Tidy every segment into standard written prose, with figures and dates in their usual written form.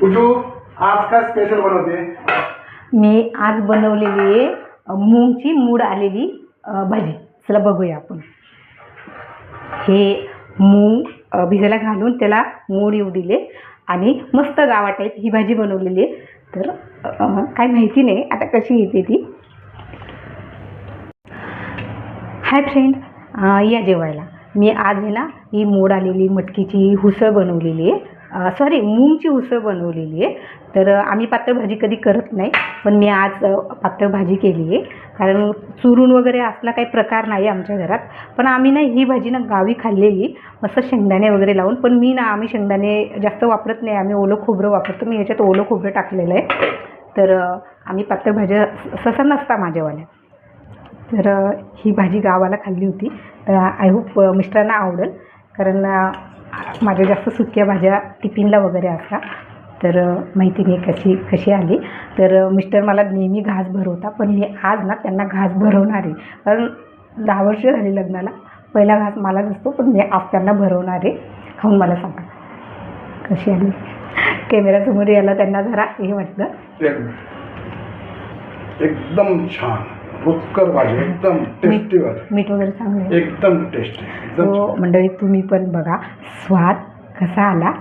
पूजू आज काय स्पेशल बनवते? मी आज बनवलेली आहे मूगची मूड आलेली भाजी. चला बघूया आपण. हे मूग भिजायला घालून त्याला मूड येऊ दिले आणि मस्त गावा टाईप ही भाजी बनवलेली आहे. तर काय माहिती नाही आता कशी येते ती. हाय फ्रेंड, या जेवायला. मी आज आहे ना ही मूड आलेली मटकीची उसळ बनवलेली आहे. सॉरी, मूगची उसळ बनवलेली आहे. तर आम्ही पातळ भाजी कधी करत नाही, पण मी आज पातळ भाजी केली आहे. कारण चुरून वगैरे असला काही प्रकार नाही आमच्या घरात. पण आम्ही ना ही भाजी ना गावी खाल्लेली मस्त शेंगदाणे वगैरे लावून. पण मी ना आम्ही शेंगदाणे जास्त वापरत नाही, आम्ही ओलं खोबरं वापरतो. मी याच्यात ओलं खोबरं टाकलेलं आहे. तर आम्ही पातळ भाज्या सहसा नसता माझ्यावाल्या. तर ही भाजी गावाला खाल्ली होती. आय होप मिस्टरांना आवडेल, कारण माझ्या जास्त सुक्या भाज्या टिफिनला वगैरे असतात. तर माहिती नाही कशी आली. तर मिस्टर मला नेहमी घास भरवता, पण मी आज ना त्यांना घास भरवणार आहे. कारण 10 वर्ष झाली लग्नाला, पहिला घास मलाच असतो, पण मी आज त्यांना भरवणार आहे. खाऊन मला सांगा कशी आली. कॅमेऱ्यासमोर यायला त्यांना जरा हे वाटलं. एकदम छान रुचकर भाजी, एकदम टेस्टी भाजी. मीठ वगैरे चांगलं एकदम टेस्टी. तो मंडळी तुम्ही पण बघा स्वाद कसा आला.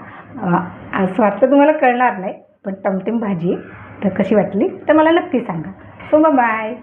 स्वाद तर तुम्हाला कळणार नाही, पण टमटम भाजी तर कशी वाटली तर मला नक्की सांगा. So bye.